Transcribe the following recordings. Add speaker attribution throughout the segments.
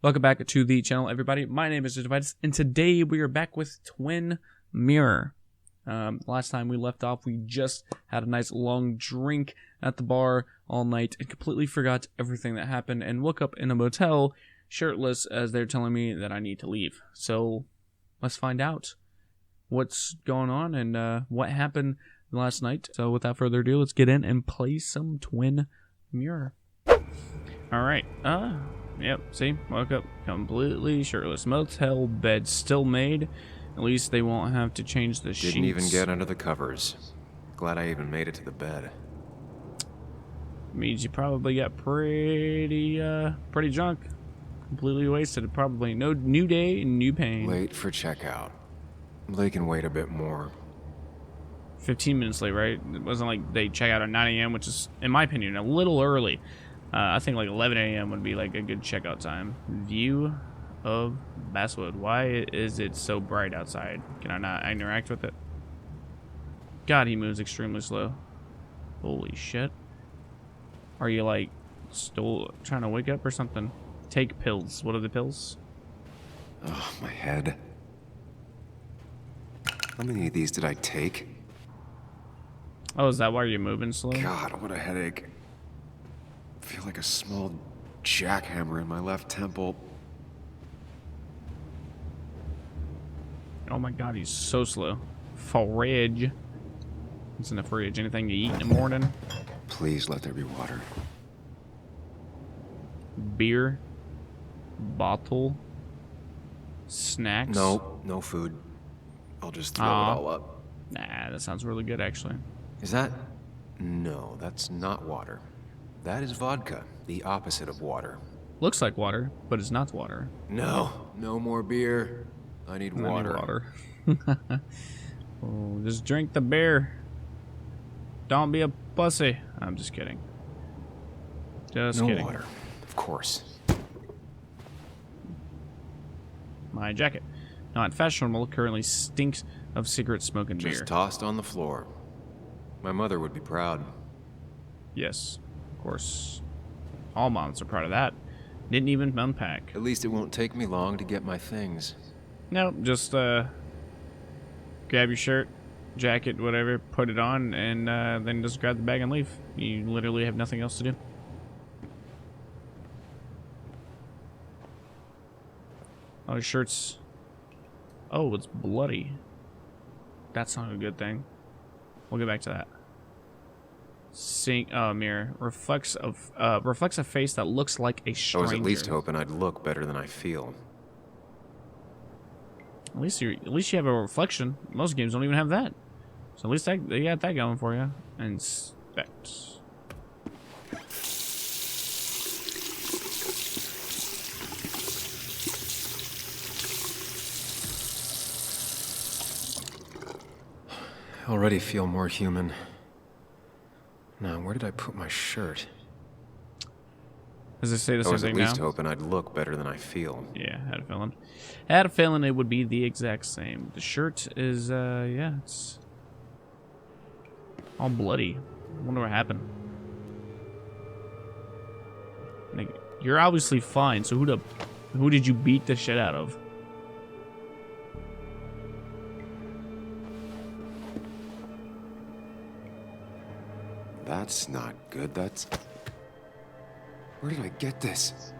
Speaker 1: Welcome back to the channel, everybody. My name is Pt.2, and today we are back with Twin Mirror. Last time we left off, we just had a nice long drink at the bar all night and completely forgot everything that happened and woke up in a motel shirtless as they're telling me that I need to leave. So let's find out what's going on and what happened last night. So without further ado, let's get in and play some Twin Mirror. Alright, yep, see, woke up completely shirtless. Motel bed still made. At least they won't have to change the sheets.
Speaker 2: Didn't even get under the covers. Glad I even made it to the bed.
Speaker 1: Means you probably got pretty drunk. Completely wasted. Probably no new day, new pain.
Speaker 2: Late for checkout. They can wait a bit more.
Speaker 1: 15 minutes late, right? It wasn't like they check out at 9 a.m., which is, in my opinion, a little early. I think like 11 a.m. would be like a good checkout time. View of Basswood. Why is it so bright outside? Can I not interact with it? God, he moves extremely slow. Holy shit. Are you like still trying to wake up or something? Take pills. What are the pills?
Speaker 2: Oh, my head. How many of these did I take?
Speaker 1: Oh, is that why you're moving slow?
Speaker 2: God, what a headache. I feel like a small jackhammer in my left temple.
Speaker 1: Oh my god, he's so slow. Fridge. What's in the fridge? Anything you eat in the morning?
Speaker 2: Please let there be water.
Speaker 1: Beer. Bottle. Snacks.
Speaker 2: No, no food. I'll just throw it all up.
Speaker 1: Nah, that sounds really good, actually.
Speaker 2: Is that? No, that's not water. That is vodka, the opposite of water.
Speaker 1: Looks like water, but it's not water.
Speaker 2: No, no more beer. I need water.
Speaker 1: Oh, just drink the beer. Don't be a pussy. I'm just kidding. Just
Speaker 2: no
Speaker 1: kidding.
Speaker 2: Water, of course.
Speaker 1: My jacket. Not fashionable, currently stinks of cigarette smoke and beer.
Speaker 2: Just tossed on the floor. My mother would be proud.
Speaker 1: Yes, of course. All moms are proud of that. Didn't even unpack.
Speaker 2: At least it won't take me long to get my things.
Speaker 1: Nope, just grab your shirt, jacket, whatever, put it on, and then just grab the bag and leave. You literally have nothing else to do. Oh, his shirt's... Oh, it's bloody. That's not a good thing. We'll get back to that. Mirror reflects a face that looks like a stranger.
Speaker 2: I was at least hoping I'd look better than I feel.
Speaker 1: At least you have a reflection. Most games don't even have that. So at least they got that going for you. Inspect.
Speaker 2: I already feel more human. Now, where did I put my shirt?
Speaker 1: Does it say the same thing now?
Speaker 2: I was at least hoping I'd look better than I feel.
Speaker 1: Yeah, had a feeling. Had a feeling it would be the exact same. The shirt is, yeah, it's all bloody. I wonder what happened. Like, you're obviously fine, so who did you beat the shit out of?
Speaker 2: That's not good. That's... Where did I get this?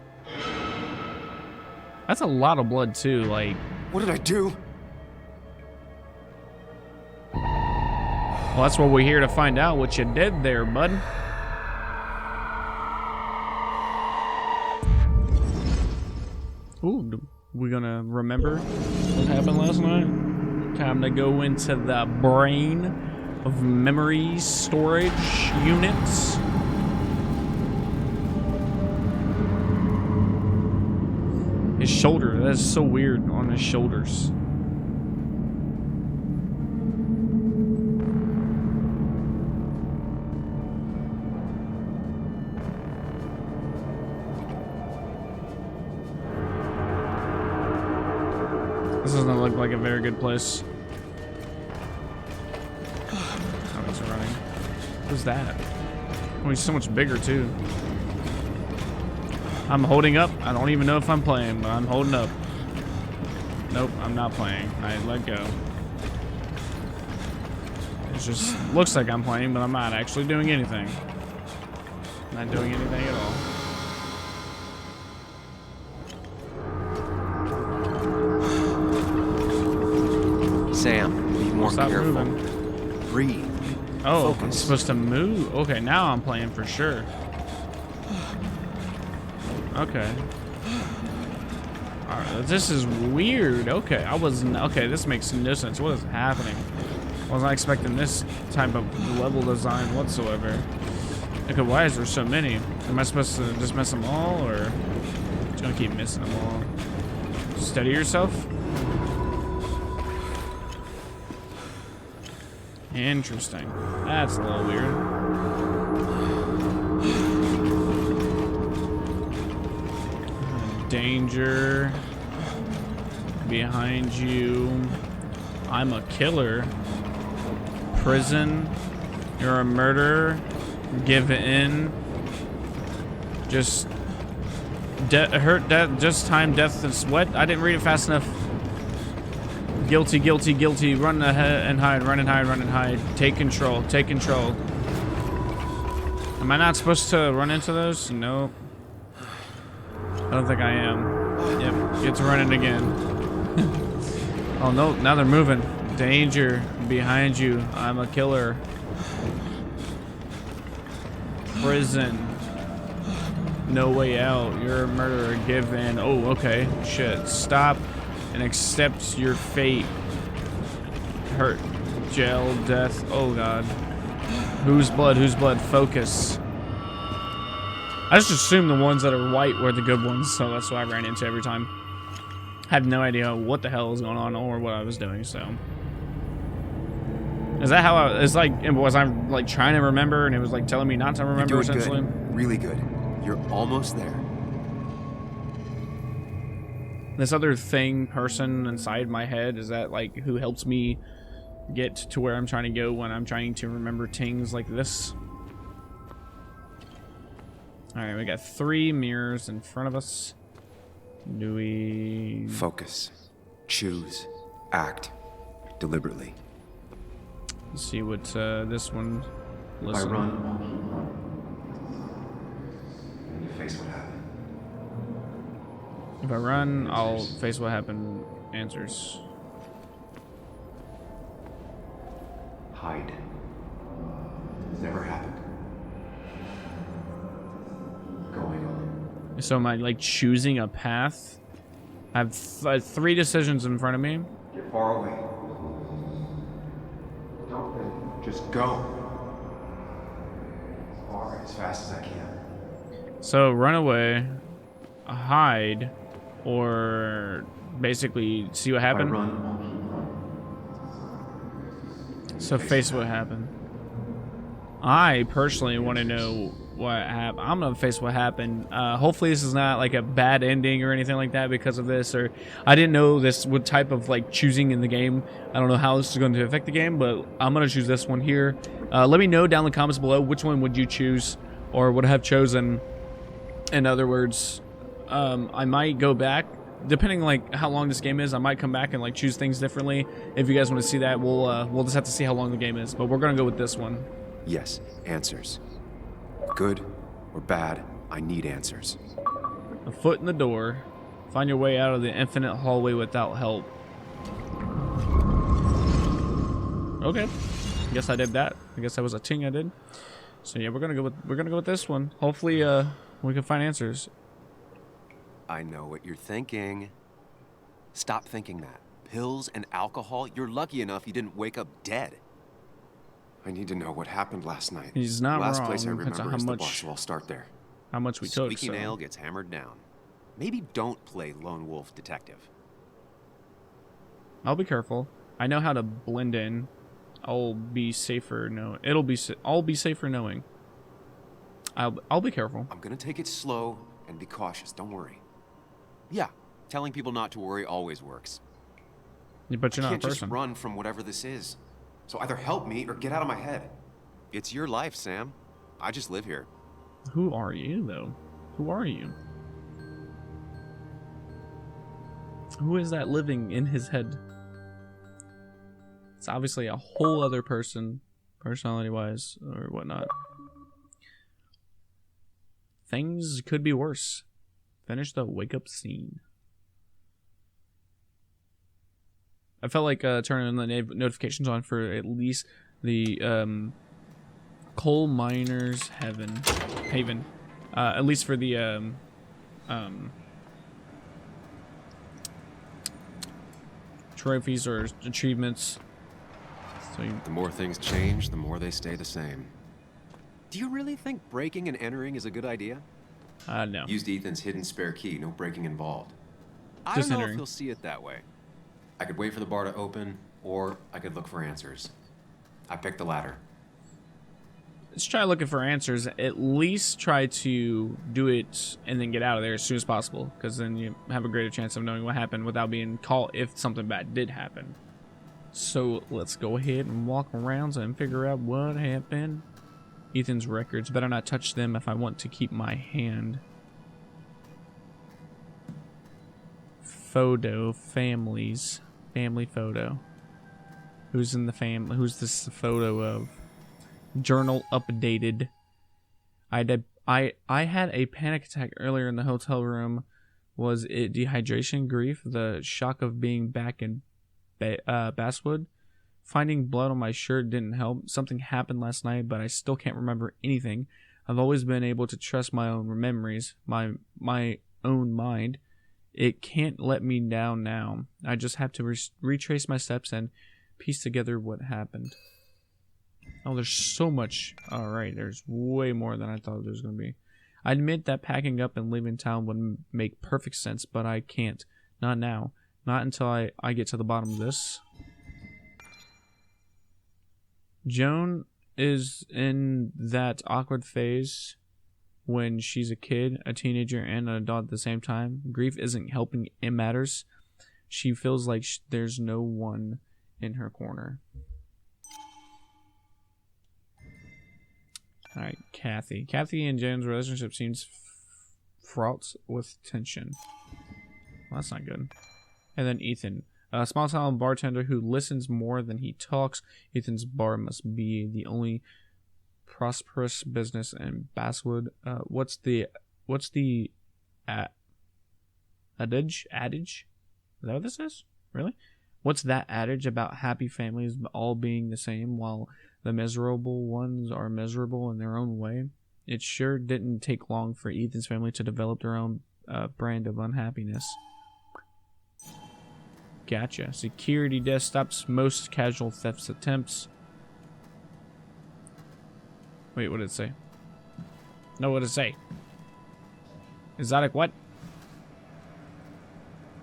Speaker 1: That's a lot of blood, too, like...
Speaker 2: What did I do?
Speaker 1: Well, that's what we're here to find out, what you did there, bud. Ooh, we gonna remember what happened last night? Time to go into the brain of memory storage units. His shoulder, that is so weird on his shoulders. This doesn't look like a very good place. Oh, he's running. Who's that? Oh, he's so much bigger, too. I'm holding up. I don't even know if I'm playing, but I'm holding up. Nope, I'm not playing. I let go. It just looks like I'm playing, but I'm not actually doing anything. Not doing anything at all.
Speaker 2: Sam, be more
Speaker 1: Stop
Speaker 2: careful.
Speaker 1: moving.
Speaker 2: Breathe.
Speaker 1: Oh,
Speaker 2: Focus.
Speaker 1: I'm supposed to move? Okay, now I'm playing for sure. Okay. Alright, this is weird. Okay, okay, this makes no sense. What is happening? I was not expecting this type of level design whatsoever. Okay, why is there so many? Am I supposed to just miss them all, or just gonna keep missing them all? Steady yourself. Interesting. That's a little weird. Danger. Behind you. I'm a killer. Prison. You're a murderer. Give in. Just hurt, death, just time, death, and sweat. I didn't read it fast enough. Guilty, guilty, guilty. Run ahead and hide, run and hide, run and hide. Take control, take control. Am I not supposed to run into those? No. I don't think I am. Yep, get to running again. Oh no, now they're moving. Danger, behind you. I'm a killer. Prison. No way out. You're a murderer. Give in. Oh, okay. Shit. Stop and accept your fate. Hurt. Jail. Death. Oh, God. Whose blood? Whose blood? Focus. I just assumed the ones that are white were the good ones, so that's what I ran into every time. I had no idea what the hell was going on or what I was doing, so. Is that how it's like, was I like trying to remember and it was like telling me not to remember essentially?
Speaker 2: Good. Really good. You're almost there.
Speaker 1: This other person inside my head, is that like who helps me get to where I'm trying to go when I'm trying to remember things like this? Alright, we got 3 mirrors in front of us. Do we...
Speaker 2: Focus. Choose. Act. Deliberately.
Speaker 1: Let's see what this one...
Speaker 2: Listen. If I run, and you face what happened.
Speaker 1: If I run, I'll face what happened. Answers.
Speaker 2: Hide. It's never happened. Going on.
Speaker 1: So am I like choosing a path? I have 3 decisions in front of me.
Speaker 2: Get far away. Don't think. Just go. As far, as fast as I can.
Speaker 1: So run away, hide, or basically see what happened. So face what happened. I personally want to know what happened. I'm gonna face what happened. Hopefully this is not like a bad ending or anything like that because of this, or I didn't know this what type of like choosing in the game. I don't know how this is going to affect the game, but I'm gonna choose this one here. Let me know down in the comments below which one would you choose or would have chosen. In other words, I might go back depending like how long this game is. I might come back and like choose things differently. If you guys want to see that, we'll just have to see how long the game is, but we're gonna go with this one.
Speaker 2: Yes, answers. Good or bad, I need answers.
Speaker 1: A foot in the door. Find your way out of the infinite hallway without help. Okay. Guess I did that. I guess that was a ting I did. So yeah, we're gonna go with this one. Hopefully we can find answers.
Speaker 2: I know what you're thinking. Stop thinking that. Pills and alcohol, you're lucky enough you didn't wake up dead. I need to know what happened last night.
Speaker 1: He's not wrong.
Speaker 2: Last place I remember is the bar, so I'll start there.
Speaker 1: How much we took,
Speaker 2: Squeaky nail gets hammered down. Maybe don't play lone wolf detective.
Speaker 1: I'll be careful. I know how to blend in. I'll be safer. No, I'll be safer knowing. I'll be careful.
Speaker 2: I'm gonna take it slow and be cautious. Don't worry. Yeah, telling people not to worry always works.
Speaker 1: But you're not a person.
Speaker 2: I can't just run from whatever this is. So either help me or get out of my head. It's your life, Sam. I just live here.
Speaker 1: Who are you, though? Who are you? Who is that living in his head? It's obviously a whole other person, personality-wise, or whatnot. Things could be worse. Finish the wake-up scene. I felt like turning the notifications on for at least the coal miners haven, at least for the trophies or achievements. So
Speaker 2: The more things change, the more they stay the same. Do you really think breaking and entering is a good idea?
Speaker 1: No.
Speaker 2: Used Ethan's hidden spare key, no breaking involved. I
Speaker 1: Just
Speaker 2: don't know
Speaker 1: entering.
Speaker 2: if he'll see it that way. I could wait for the bar to open, or I could look for answers. I picked the latter.
Speaker 1: Let's try looking for answers. At least try to do it and then get out of there as soon as possible, because then you have a greater chance of knowing what happened without being caught if something bad did happen. So let's go ahead and walk around and figure out what happened. Ethan's records. Better not touch them if I want to keep my hand. Photo. Families. Family photo. Who's in the family? Who's this photo of? Journal updated. I had a panic attack earlier in the hotel room. Was it dehydration, grief, the shock of being back in Basswood? Finding blood on my shirt didn't help. Something happened last night, but I still can't remember anything. I've always been able to trust my own memories, my own mind. It can't let me down now. I just have to retrace my steps and piece together what happened. Oh, there's so much. Alright, there's way more than I thought there was going to be. I admit that packing up and leaving town would make perfect sense, but I can't. Not now. Not until I get to the bottom of this. Joan is in that awkward phase when she's a kid, a teenager, and an adult at the same time. Grief isn't helping, it matters. She feels like there's no one in her corner. Alright, Kathy. Kathy and Joan's relationship seems fraught with tension. Well, that's not good. And then Ethan. A small town bartender who listens more than he talks. Ethan's bar must be the only prosperous business in Basswood. What's the adage? Is that what this is? Really? What's that adage about happy families all being the same while the miserable ones are miserable in their own way? It sure didn't take long for Ethan's family to develop their own brand of unhappiness. Gotcha. Security desk stops most casual theft attempts. Wait, what did it say? No, what did it say? Exotic what?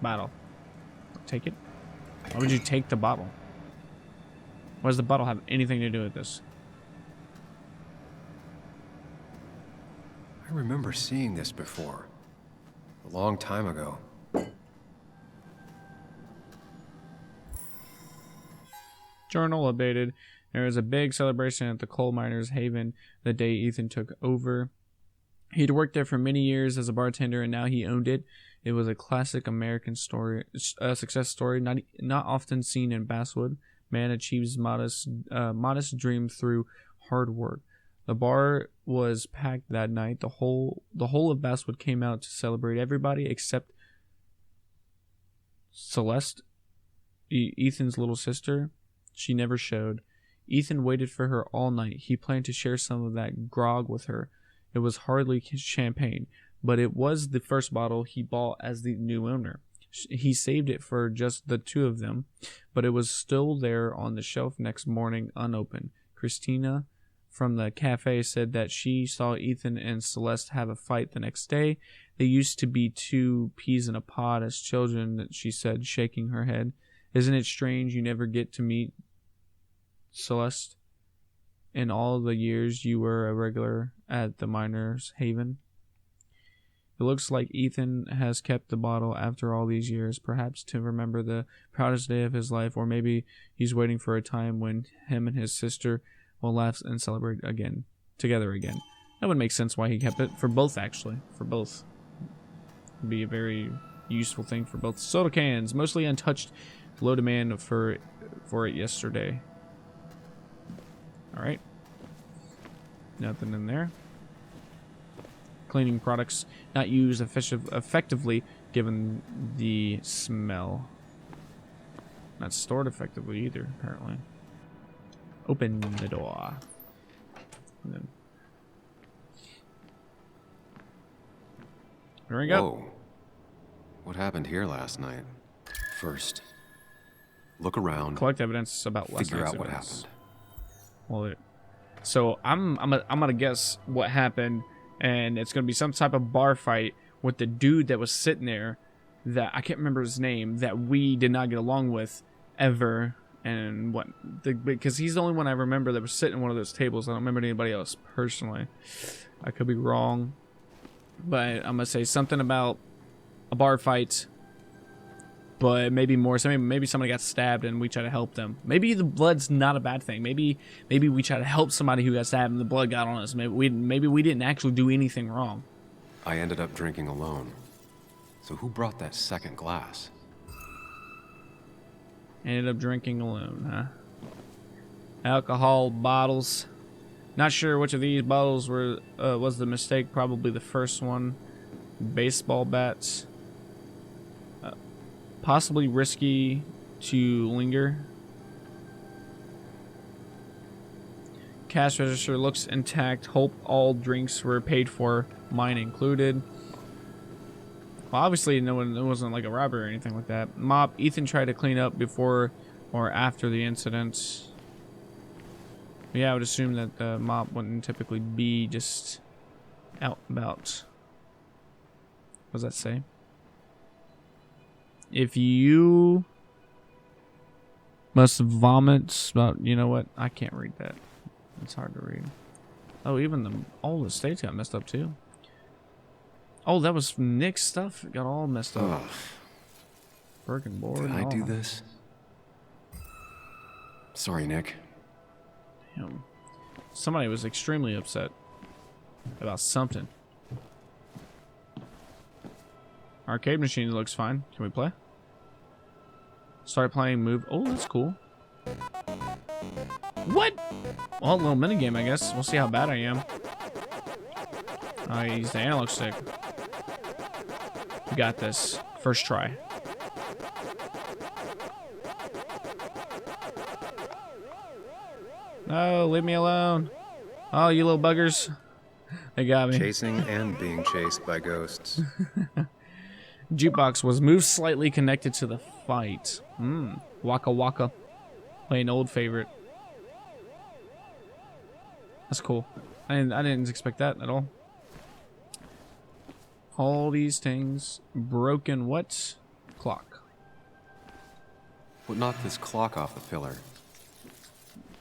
Speaker 1: Bottle. Take it? Why would you take the bottle? Why does the bottle have anything to do with this?
Speaker 2: I remember seeing this before. A long time ago.
Speaker 1: Journal updated. There was a big celebration at the coal miners' haven the day Ethan took over. He'd worked there for many years as a bartender, and now he owned it. It was a classic American story, success story, not often seen in Basswood. Man achieves modest dream through hard work. The bar was packed that night. The whole of Basswood came out to celebrate. Everybody except Celeste, Ethan's little sister. She never showed. Ethan waited for her all night. He planned to share some of that grog with her. It was hardly champagne, but it was the first bottle he bought as the new owner. He saved it for just the two of them, but it was still there on the shelf next morning unopened. Christina from the cafe said that she saw Ethan and Celeste have a fight the next day. They used to be two peas in a pod as children, she said, shaking her head. Isn't it strange you never get to meet Celeste in all the years you were a regular at the Miners' Haven? It looks like Ethan has kept the bottle after all these years, perhaps to remember the proudest day of his life, or maybe he's waiting for a time when him and his sister will laugh and celebrate together again. That would make sense why he kept it. For both, actually. For both. It'd be a very, useful thing for both soda cans. Mostly untouched. Low demand for it yesterday. Alright. Nothing in there. Cleaning products not used effectively given the smell. Not stored effectively either, apparently. Open the door. And then there we go.
Speaker 2: Whoa. What happened here last night? First, look around.
Speaker 1: Collect evidence about last
Speaker 2: Figure
Speaker 1: night's
Speaker 2: out what
Speaker 1: events.
Speaker 2: happened.
Speaker 1: Well, so I'm gonna guess what happened, and it's gonna be some type of bar fight with the dude that was sitting there, that I can't remember his name, that we did not get along with ever, and because he's the only one I remember that was sitting at one of those tables. I don't remember anybody else personally. I could be wrong, but I'm gonna say something about a bar fight. But maybe more. So maybe somebody got stabbed and we try to help them. Maybe the blood's not a bad thing. Maybe we try to help somebody who got stabbed and the blood got on us. Maybe we didn't actually do anything wrong.
Speaker 2: I ended up drinking alone. So who brought that second glass?
Speaker 1: Ended up drinking alone, huh? Alcohol bottles. Not sure which of these bottles was the mistake. Probably the first one. Baseball bats. Possibly risky to linger. Cash register looks intact. Hope all drinks were paid for, mine included. Well, obviously it wasn't like a robbery or anything like that. Mop. Ethan tried to clean up before or after the incident. Yeah, I would assume that the mop wouldn't typically be just out and about. What does that say? If you must vomit, but you know what? I can't read that. It's hard to read. Oh, even all the states got messed up too. Oh, that was Nick's stuff. It got all messed up. Friggin' board.
Speaker 2: Did
Speaker 1: and
Speaker 2: I do
Speaker 1: all.
Speaker 2: this? Sorry, Nick.
Speaker 1: Damn. Somebody was extremely upset about something. Arcade machine looks fine. Can we play? Start playing move. Oh, that's cool. What? Well, a little minigame, I guess. We'll see how bad I am. I used the analog stick. We got this. First try. No, leave me alone. Oh, you little buggers. They got me.
Speaker 3: Chasing and being chased by ghosts.
Speaker 1: Jukebox was moved slightly connected to the fight. Waka Waka. Play an old favorite. That's cool. I didn't expect that at all. All these things. Broken what? Clock.
Speaker 2: What knocked this clock off the pillar?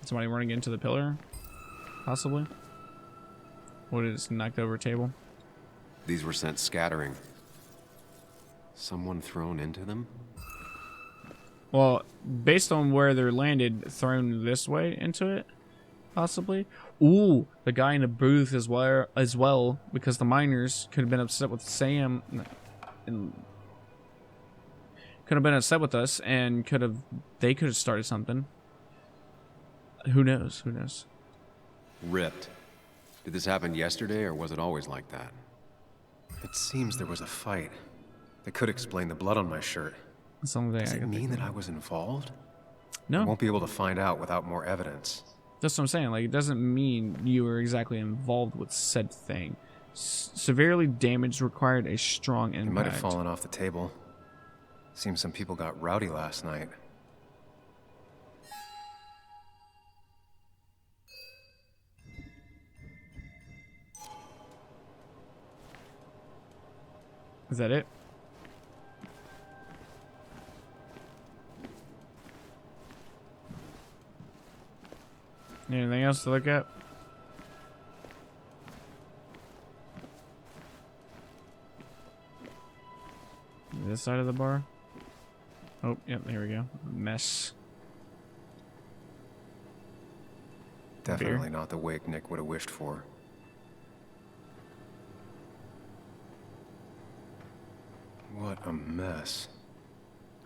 Speaker 1: Somebody running into the pillar? Possibly. What is knocked over a table?
Speaker 2: These were sent scattering. Someone thrown into them?
Speaker 1: Well, based on where they're landed, thrown this way into it, possibly. Ooh, the guy in the booth as well, because the miners could have been upset with Sam, and could have been upset with us, and they could have started something. Who knows? Who knows?
Speaker 2: Ripped. Did this happen yesterday, or was it always like that?
Speaker 3: It seems there was a fight. That could explain the blood on my shirt.
Speaker 1: That's the only thing
Speaker 3: Does
Speaker 1: I
Speaker 3: it
Speaker 1: can
Speaker 3: mean
Speaker 1: think
Speaker 3: that
Speaker 1: of.
Speaker 3: I was involved? I
Speaker 1: No,
Speaker 3: won't be able to find out without more evidence.
Speaker 1: that's what I'm saying. Like, it doesn't mean you were exactly involved with said thing. Severely damaged, required a strong
Speaker 3: It
Speaker 1: impact.
Speaker 3: might have fallen off the table. Seems some people got rowdy last night.
Speaker 1: Is that it? Anything else to look at? This side of the bar? Oh, yep, here we go. Mess.
Speaker 3: Definitely not the wake Nick would have wished for. What a mess.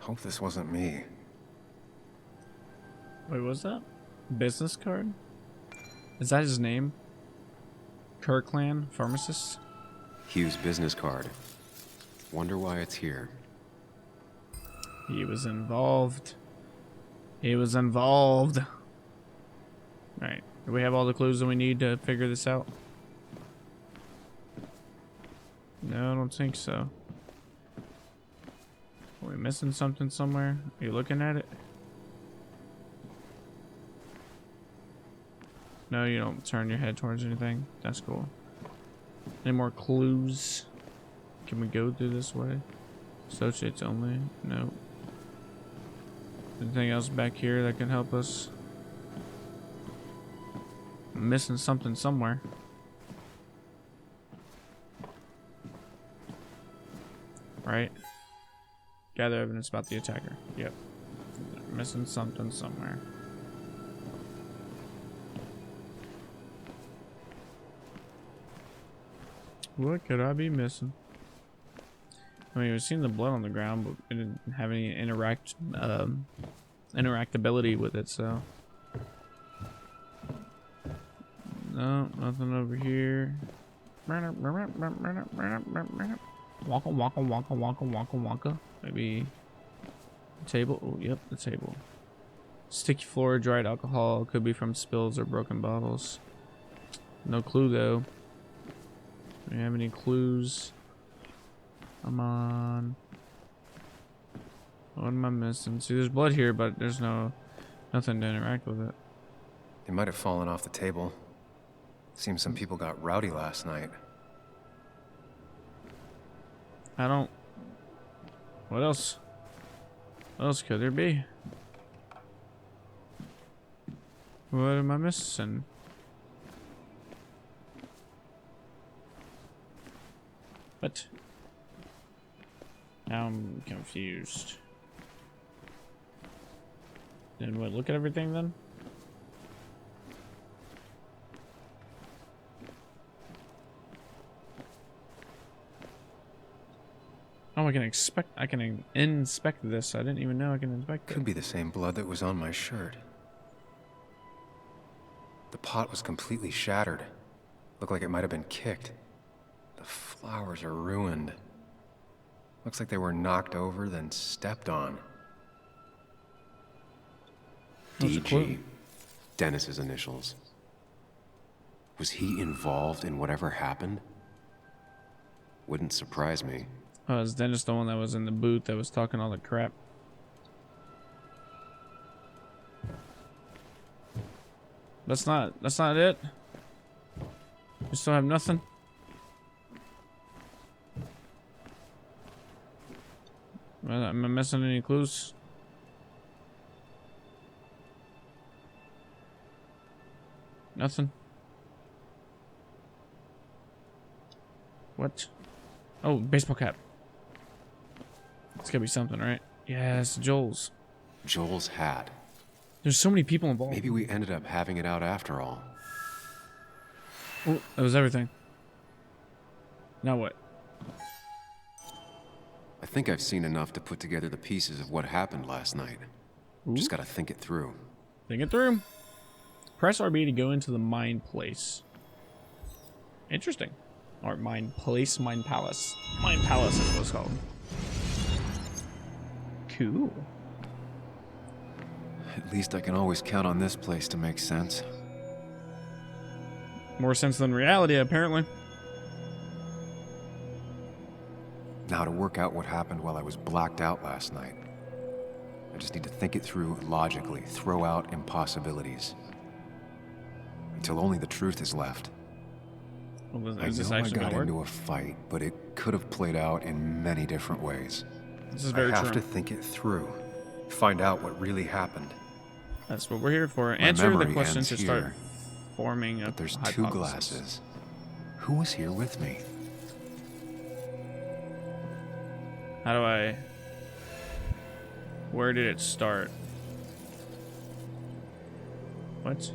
Speaker 3: Hope this wasn't me.
Speaker 1: Wait, what's that? Business card? Is that his name? Kirkland Pharmacist?
Speaker 2: Hugh's business card. Wonder why it's here.
Speaker 1: He was involved. He was involved. Alright. Do we have all the clues that we need to figure this out? No, I don't think so. Are we missing something somewhere? Are you looking at it? No, you don't turn your head towards anything. That's cool. Any more clues? Can we go through this way? Associates only? No. Anything else back here that can help us? I'm missing something somewhere. Right? Gather evidence about the attacker. Yep. Missing something somewhere. What could I be missing? I mean, we've seen the blood on the ground, but it didn't have any interactability with it, so. No, nothing over here. Wonka, wonka, wonka, wonka, wonka, wonka. Maybe table. Oh, yep, the table. Sticky floor, dried alcohol. Could be from spills or broken bottles. No clue though. Do we have any clues? Come on. What am I missing? See, there's blood here, but there's nothing to interact with it.
Speaker 3: They might have fallen off the table. Seems some people got rowdy last night.
Speaker 1: I don't. What else? What else could there be? What am I missing? What? Now I'm confused. Then what? Look at everything then? Oh, I can inspect this. I didn't even know I can inspect it.
Speaker 3: Could be the same blood that was on my shirt. The pot was completely shattered. Looked like it might have been kicked. The flowers are ruined. Looks like they were knocked over, then stepped on.
Speaker 1: That's a clue.
Speaker 2: DG. Dennis's initials. Was he involved in whatever happened? Wouldn't surprise me.
Speaker 1: Oh, is Dennis the one that was in the booth that was talking all the crap? That's not it. We still have nothing. Am I missing any clues? Nothing. What? Oh, baseball cap. It's gotta be something, right? Yes, Joel's.
Speaker 2: Joel's hat.
Speaker 1: There's so many people involved.
Speaker 2: Maybe we ended up having it out after all.
Speaker 1: Oh, that was everything. Now what?
Speaker 2: I think I've seen enough to put together the pieces of what happened last night.
Speaker 1: Ooh.
Speaker 2: Just gotta think it through.
Speaker 1: Think it through. Press RB to go into the mine place. Interesting. Or mine place, mine palace. Mine palace is what it's called. Cool.
Speaker 2: At least I can always count on this place to make sense.
Speaker 1: More sense than reality, apparently.
Speaker 2: Now to work out what happened while I was blacked out last night. I just need to think it through logically, throw out impossibilities. Until only the truth is left.
Speaker 1: Well,
Speaker 2: I
Speaker 1: is this
Speaker 2: know I
Speaker 1: actually
Speaker 2: got
Speaker 1: gonna work?
Speaker 2: into a fight, but it could have played out in many different ways.
Speaker 1: This is very
Speaker 3: I have
Speaker 1: true.
Speaker 3: to think it through. Find out what really happened.
Speaker 1: That's what we're here for.
Speaker 2: My
Speaker 1: Answer the
Speaker 2: memory
Speaker 1: question
Speaker 2: ends
Speaker 1: to start
Speaker 2: here.
Speaker 1: forming a
Speaker 2: But there's
Speaker 1: hypothesis.
Speaker 2: two glasses. Who was here with me?
Speaker 1: How do I... Where did it start? What?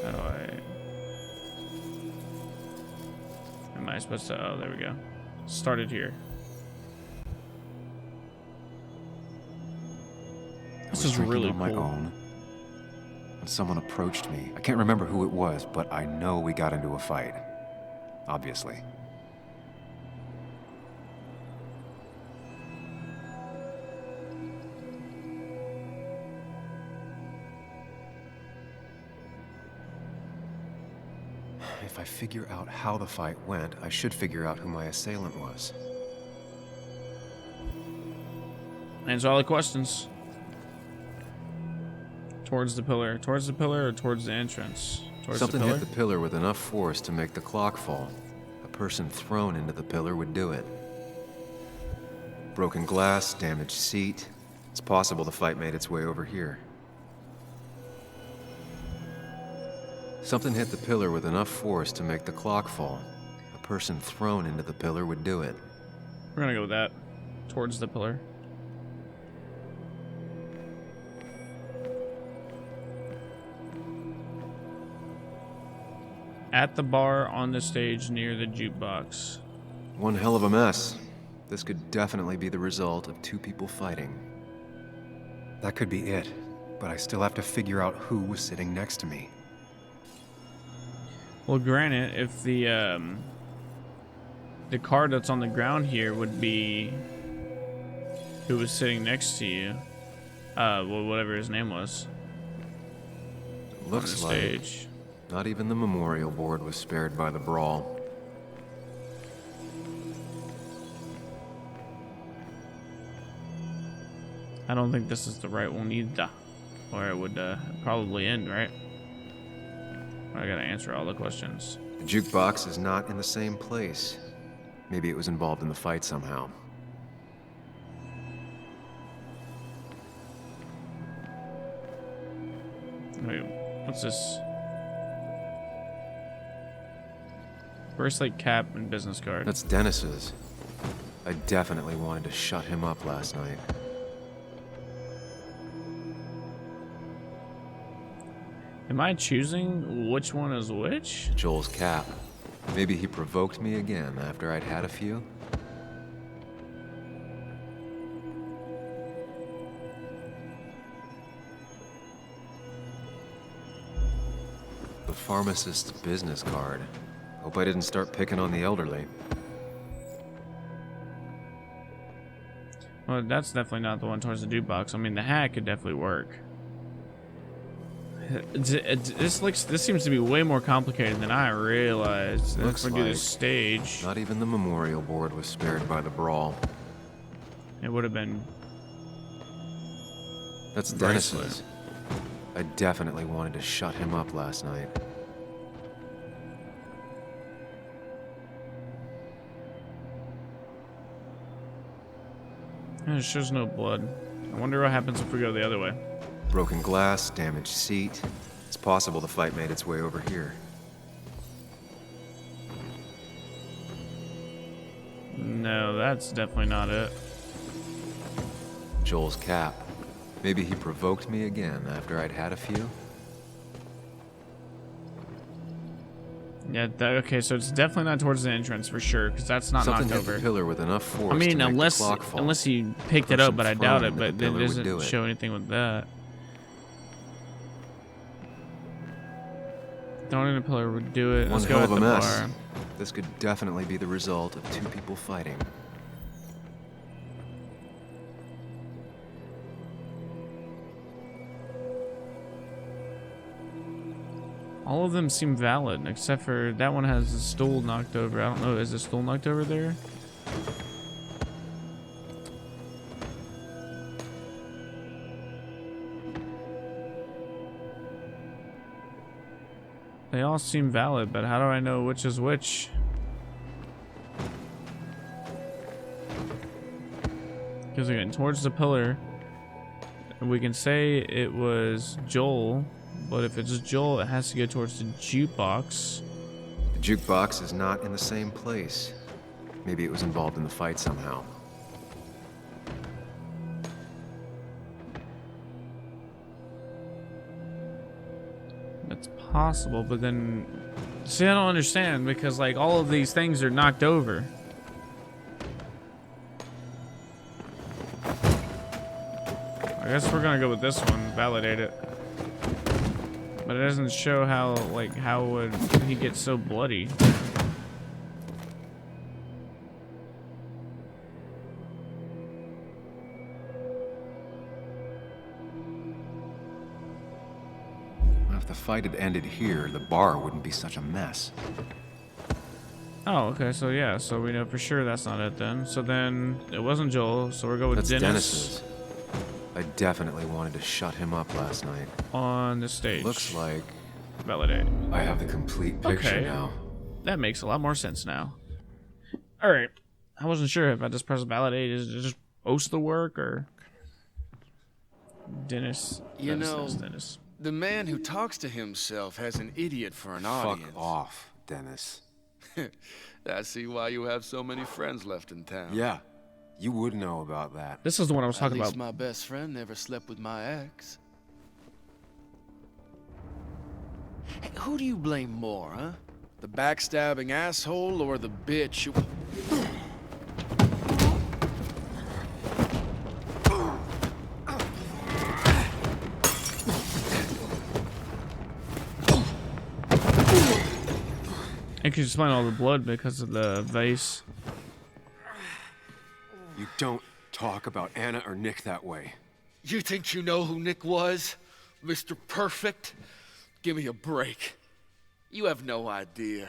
Speaker 1: How do I... Am I supposed to... Oh, there we go. Started here. This
Speaker 2: was
Speaker 1: is
Speaker 2: drinking
Speaker 1: really
Speaker 2: on my
Speaker 1: cool.
Speaker 2: own when someone approached me. I can't remember who it was, but I know we got into a fight. Obviously. If I figure out how the fight went, I should figure out who my assailant was.
Speaker 1: Answer all the questions. Towards the pillar. Towards the pillar or towards the entrance? Towards
Speaker 2: Something
Speaker 1: the pillar?
Speaker 2: hit the pillar with enough force to make the clock fall. A person thrown into the pillar would do it. Broken glass, damaged seat. It's possible the fight made its way over here. Something hit the pillar with enough force to make the clock fall. A person thrown into the pillar would do it.
Speaker 1: We're gonna go with that. Towards the pillar. At the bar, on the stage, near the jukebox.
Speaker 2: One hell of a mess. This could definitely be the result of two people fighting. That could be it, but I still have to figure out who was sitting next to me.
Speaker 1: Well, granted, if the card that's on the ground here would be who was sitting next to you, well, whatever his name was.
Speaker 2: Looks
Speaker 1: on the
Speaker 2: like
Speaker 1: stage.
Speaker 2: not even the memorial board was spared by the brawl.
Speaker 1: I don't think this is the right one either, or it would probably end, right? I gotta answer all the questions.
Speaker 2: The jukebox is not in the same place. Maybe it was involved in the fight somehow.
Speaker 1: Wait, what's this? Bracelet, cap, and business card.
Speaker 2: That's Dennis's. I definitely wanted to shut him up last night.
Speaker 1: Am I choosing which one is which?
Speaker 2: Joel's cap. Maybe he provoked me again after I'd had a few. The pharmacist's business card. Hope I didn't start picking on the elderly.
Speaker 1: Well, that's definitely not the one towards the jukebox. I mean, the hat could definitely work. This seems to be way more complicated than I realized.
Speaker 2: Looks
Speaker 1: If we do
Speaker 2: like
Speaker 1: the stage,
Speaker 2: not even the memorial board was spared by the brawl.
Speaker 1: it would have been.
Speaker 2: That's
Speaker 1: Bracelet.
Speaker 2: Dennis's. I definitely wanted to shut him up last night.
Speaker 1: It shows no blood. I wonder what happens if we go the other way.
Speaker 2: Broken glass, damaged seat. It's possible the fight made its way over here.
Speaker 1: No, that's definitely not it.
Speaker 2: Joel's cap. Maybe he provoked me again after I'd had a few.
Speaker 1: Yeah, okay, so it's definitely not towards the entrance for sure, because that's not
Speaker 2: Something
Speaker 1: knocked
Speaker 2: hit
Speaker 1: over.
Speaker 2: the pillar with enough force
Speaker 1: I mean,
Speaker 2: to make
Speaker 1: unless
Speaker 2: the clock fall.
Speaker 1: unless he picked it up, but I
Speaker 2: Person
Speaker 1: doubt
Speaker 2: thrown
Speaker 1: it. But
Speaker 2: into the
Speaker 1: it
Speaker 2: pillar would
Speaker 1: doesn't
Speaker 2: do it.
Speaker 1: show anything with that. Thrown in a pillar would do it.
Speaker 2: One
Speaker 1: Let's go
Speaker 2: hell
Speaker 1: at
Speaker 2: of a
Speaker 1: the
Speaker 2: mess.
Speaker 1: bar.
Speaker 2: This could definitely be the result of two people fighting.
Speaker 1: All of them seem valid, except for that one has the stool knocked over. I don't know, is the stool knocked over there? They all seem valid, but how do I know which is which? Because again, towards the pillar, we can say it was Joel, but if it's Joel, it has to go towards the jukebox.
Speaker 2: The jukebox is not in the same place. Maybe it was involved in the fight somehow.
Speaker 1: That's possible, but then... See, I don't understand, because, like, all of these things are knocked over. I guess we're gonna go with this one. Validate it. But it doesn't show how, like, how would he get so bloody?
Speaker 2: If the fight had ended here, the bar wouldn't be such a mess.
Speaker 1: Oh, okay, so yeah, so we know for sure that's not it then. So then, it wasn't Joel, so we're going with
Speaker 2: That's
Speaker 1: Dennis.
Speaker 2: Dennis's. I definitely wanted to shut him up last night.
Speaker 1: On the stage.
Speaker 2: Looks like
Speaker 1: Validate.
Speaker 2: I have the complete picture
Speaker 1: Okay.
Speaker 2: now.
Speaker 1: That makes a lot more sense now. Alright. I wasn't sure if I just press validate, is it just post the work, or... Dennis.
Speaker 4: You know,
Speaker 1: Dennis.
Speaker 4: the man who talks to himself has an idiot for an
Speaker 2: Fuck
Speaker 4: audience.
Speaker 2: off, Dennis.
Speaker 4: I see why you have so many friends left in town.
Speaker 2: Yeah, you would know about that.
Speaker 1: This is the one I was
Speaker 4: At
Speaker 1: talking
Speaker 4: least
Speaker 1: about.
Speaker 4: my best friend never slept with my ex. Hey, who do you blame more, huh? The backstabbing asshole or the bitch who...
Speaker 1: I could explain all the blood because of the vase.
Speaker 2: You don't talk about Anna or Nick that way.
Speaker 4: You think you know who Nick was? Mr. Perfect? Give me a break. You have no idea.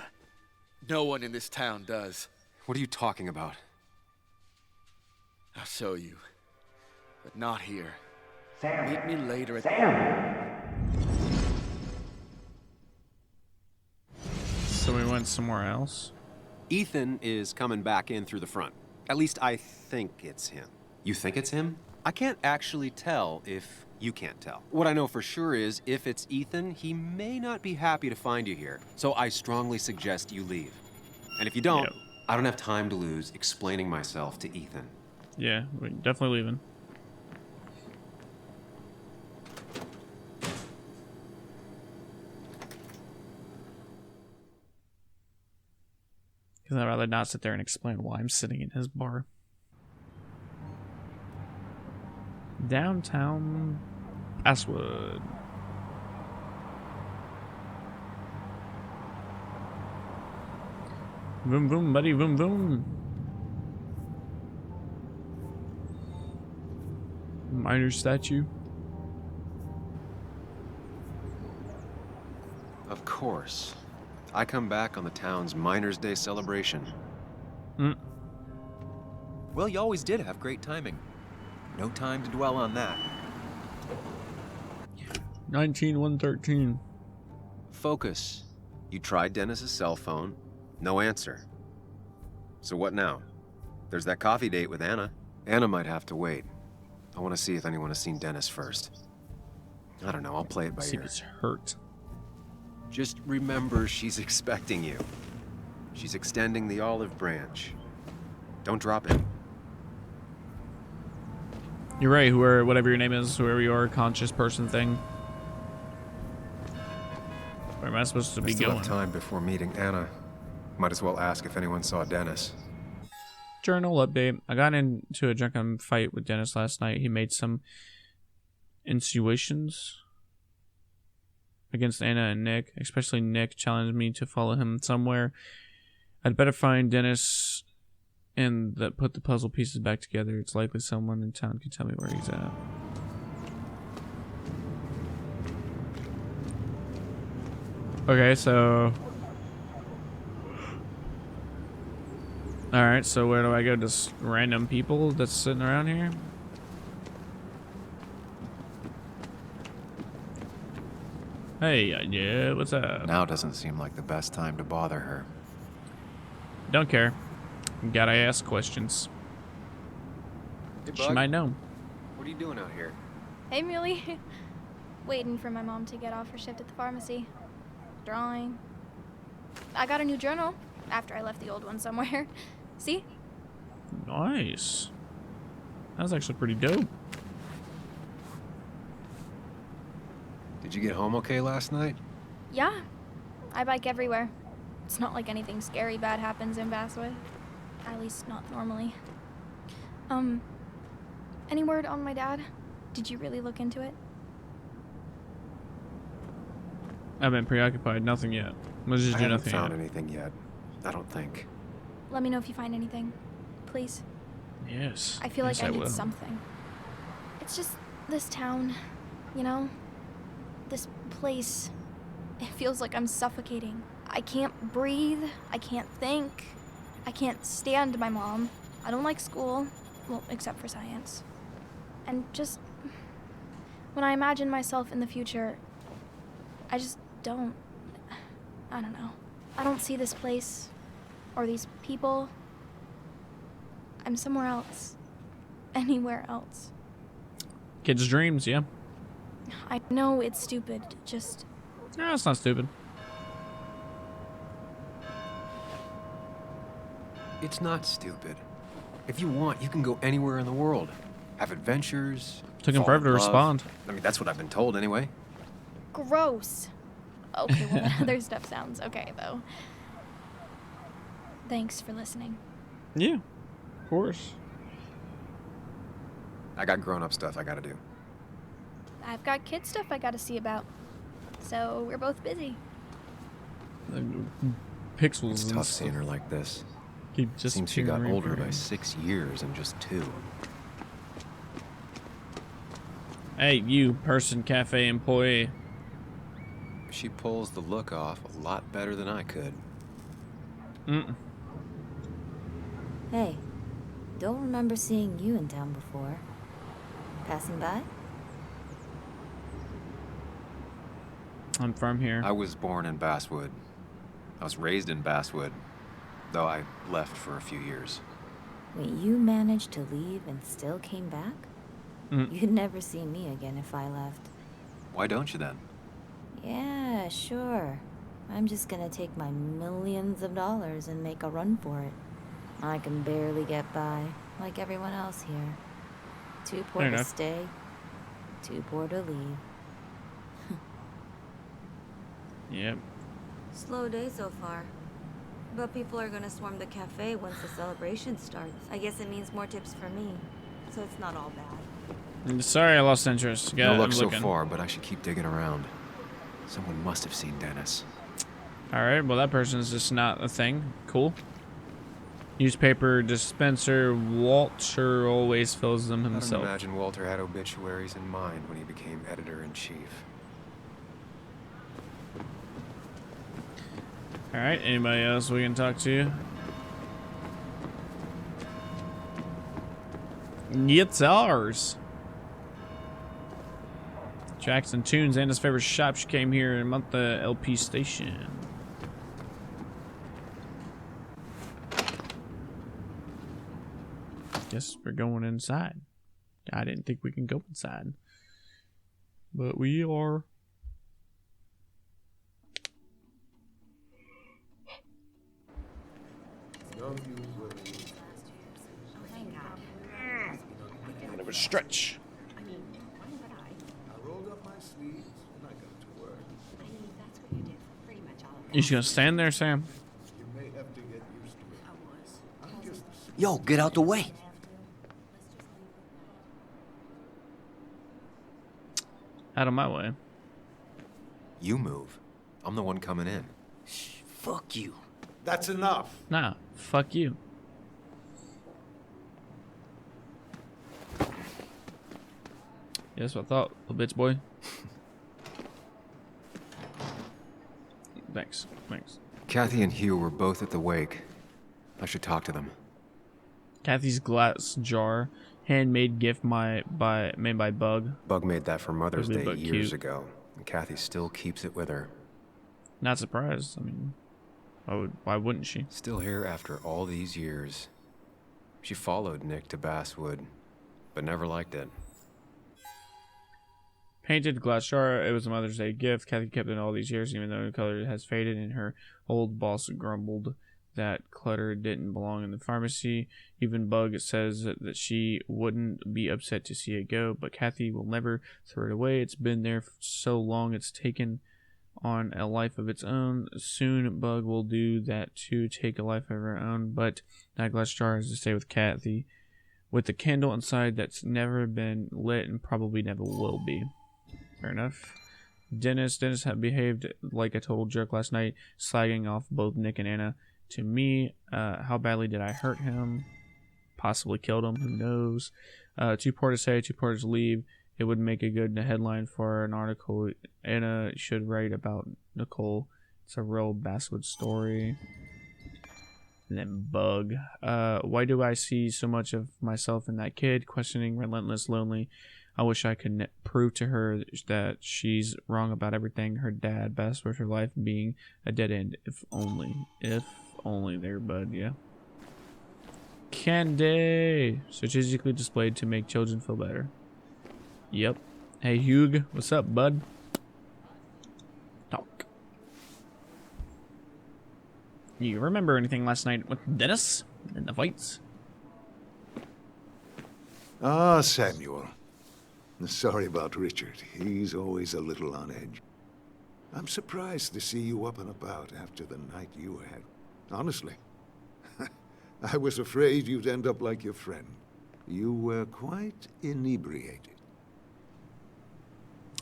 Speaker 4: No one in this town does.
Speaker 2: What are you talking about?
Speaker 4: I'll show you. But not here. Meet me later at...
Speaker 1: So we went somewhere else.
Speaker 5: Ethan is coming back in through the front. At least I think it's him.
Speaker 2: You think it's him?
Speaker 5: I can't actually tell if you can't tell. What I know for sure is if it's Ethan, he may not be happy to find you here. So I strongly suggest you leave. And if you don't,
Speaker 1: Yep.
Speaker 5: I don't have time to lose explaining myself to Ethan.
Speaker 1: Yeah, we're definitely leaving. Because I'd rather not sit there and explain why I'm sitting in his bar. Downtown Basswood. Boom, boom, buddy, boom, boom. Minor statue.
Speaker 2: Of course. I come back on the town's Miners' Day celebration.
Speaker 5: Well, you always did have great timing. No time to dwell on that.
Speaker 1: 19113.
Speaker 5: Focus. You tried Dennis's cell phone. No answer. So what now? There's that coffee date with Anna.
Speaker 2: Anna might have to wait. I want to see if anyone has seen Dennis first. I don't know, I'll play it by
Speaker 1: See if
Speaker 2: ear.
Speaker 1: it's hurt.
Speaker 5: Just remember she's expecting you. She's extending the olive branch. Don't drop it.
Speaker 1: You're right, whatever your name is, whoever you are, conscious person thing. Where am I supposed to
Speaker 3: I
Speaker 1: be
Speaker 3: still
Speaker 1: going?
Speaker 3: have time before meeting Anna. Might as well ask if anyone saw Dennis.
Speaker 1: Journal update. I got into a drunken fight with Dennis last night. He made some insinuations against Anna and Nick. Especially Nick challenged me to follow him somewhere. I'd better find Dennis and that put the puzzle pieces back together. It's likely someone in town can tell me where he's at. Okay, so... Alright, so where do I go? Just random people that's sitting around here? Hey, yeah, what's up?
Speaker 2: Now doesn't seem like the best time to bother her.
Speaker 1: Don't care. Gotta ask questions.
Speaker 5: Hey,
Speaker 1: She
Speaker 5: Bug.
Speaker 1: might know.
Speaker 5: What are you doing out here?
Speaker 6: Hey, Muley. Waiting for my mom to get off her shift at the pharmacy. Drawing. I got a new journal after I left the old one somewhere. See?
Speaker 1: Nice. That was actually pretty dope.
Speaker 3: Did you get home okay last night?
Speaker 6: Yeah. I bike everywhere. It's not like anything scary bad happens in Basswood. At least not normally. Any word on my dad? Did you really look into it?
Speaker 1: I've been preoccupied. Nothing yet. Let's just
Speaker 2: I
Speaker 1: do
Speaker 2: haven't
Speaker 1: nothing
Speaker 2: found
Speaker 1: yet.
Speaker 2: anything yet. I don't think.
Speaker 6: Let me know if you find anything. Please.
Speaker 1: Yes.
Speaker 6: I feel
Speaker 1: Yes,
Speaker 6: like I
Speaker 1: will.
Speaker 6: need something. It's just this town, you know? This place. It feels like I'm suffocating. I can't breathe. I can't think. I can't stand my mom. I don't like school. Well, except for science. And just... when I imagine myself in the future, I just don't... I don't know. I don't see this place. Or these people. I'm somewhere else. Anywhere else.
Speaker 1: Kids' dreams, yeah.
Speaker 6: I know it's stupid, just...
Speaker 1: No, it's not stupid.
Speaker 2: It's not stupid. If you want, you can go anywhere in the world. Have adventures.
Speaker 1: Took him
Speaker 2: fall
Speaker 1: forever to
Speaker 2: in love.
Speaker 1: respond.
Speaker 2: I mean, that's what I've been told anyway.
Speaker 6: Gross. Okay, well, that other stuff sounds okay, though. Thanks for listening.
Speaker 1: Yeah, of course.
Speaker 2: I got grown-up stuff I gotta do.
Speaker 6: I've got kid stuff I gotta see about. So we're both busy.
Speaker 1: Pixels.
Speaker 2: It's
Speaker 1: and
Speaker 2: tough
Speaker 1: stuff.
Speaker 2: seeing her like this.
Speaker 1: Keep just
Speaker 2: Seems she got
Speaker 1: peering
Speaker 2: older
Speaker 1: for
Speaker 2: by
Speaker 1: him.
Speaker 2: 6 years in just 2.
Speaker 1: Hey, you person cafe employee.
Speaker 2: She pulls the look off a lot better than I could.
Speaker 7: Hey, don't remember seeing you in town before. Passing by?
Speaker 1: I'm from here.
Speaker 2: I was born in Basswood. I was raised in Basswood, though I left for a few years.
Speaker 7: Wait, you managed to leave and still came back?
Speaker 1: Mm.
Speaker 7: You'd never see me again if I left.
Speaker 2: Why don't you then?
Speaker 7: Yeah, sure. I'm just gonna take my millions of dollars and make a run for it. I can barely get by, like everyone else here. Too poor
Speaker 1: Fair
Speaker 7: to
Speaker 1: enough.
Speaker 7: stay, too poor to leave.
Speaker 1: Yep.
Speaker 7: Slow day so far. But people are gonna swarm the cafe once the celebration starts. I guess it means more tips for me, so it's not all bad.
Speaker 1: Sorry, I lost interest.
Speaker 2: No
Speaker 1: I'm
Speaker 2: luck so
Speaker 1: looking.
Speaker 2: far, but I should keep digging around. Someone must have seen Dennis.
Speaker 1: All right. Well, that person's just not a thing. Cool. Newspaper dispenser. Walter always fills them
Speaker 2: I don't
Speaker 1: himself.
Speaker 2: imagine Walter had obituaries in mind when he became editor-in-chief.
Speaker 1: All right. Anybody else we can talk to? Guitars. Jackson Tunes and his favorite shop. She came here and at the LP station. Guess we're going inside. I didn't think we can go inside, but we are. It was stretch. You just gonna stand there, Sam?
Speaker 8: Yo, get out the way.
Speaker 1: Out of my way.
Speaker 2: You move. I'm the one coming in.
Speaker 8: Fuck you.
Speaker 9: That's enough.
Speaker 1: Nah, fuck you. Yes, what I thought, little bitch boy. Thanks.
Speaker 2: Kathy and Hugh were both at the wake. I should talk to them.
Speaker 1: Kathy's glass jar, handmade gift made by Bug.
Speaker 2: Bug made that for Mother's
Speaker 1: Ugly
Speaker 2: Day
Speaker 1: but
Speaker 2: years
Speaker 1: cute.
Speaker 2: ago, and Kathy still keeps it with her.
Speaker 1: Not surprised. I mean, why wouldn't she?
Speaker 2: Still here after all these years. She followed Nick to Basswood, but never liked it.
Speaker 1: Painted glass jar. It was a Mother's Day gift. Kathy kept it all these years, even though the color has faded, and her old boss grumbled that clutter didn't belong in the pharmacy. Even Bug says that she wouldn't be upset to see it go, but Kathy will never throw it away. It's been there for so long, it's taken on a life of its own. Soon Bug will do that too, take a life of her own, but that glass jar has to stay with Kathy with a candle inside that's never been lit and probably never will be. Fair enough. Dennis had behaved like a total jerk last night, slagging off both Nick and Anna. To me, how badly did I hurt him? Possibly killed him, who knows? Two parties say, two parties leave. It would make a good headline for an article Anna should write about Nicole. It's a real Basswood story. And then Bug. Why do I see so much of myself in that kid? Questioning, relentless, lonely. I wish I could prove to her that she's wrong about everything. Her dad, best with her life being a dead end. If only. If only there, bud. Yeah. Candy! Strategically displayed to make children feel better. Yep. Hey, Hugh. What's up, bud? Talk. You remember anything last night with Dennis and the fights?
Speaker 9: Ah, Samuel. Sorry about Richard. He's always a little on edge. I'm surprised to see you up and about after the night you had. Honestly. I was afraid you'd end up like your friend. You were quite inebriated.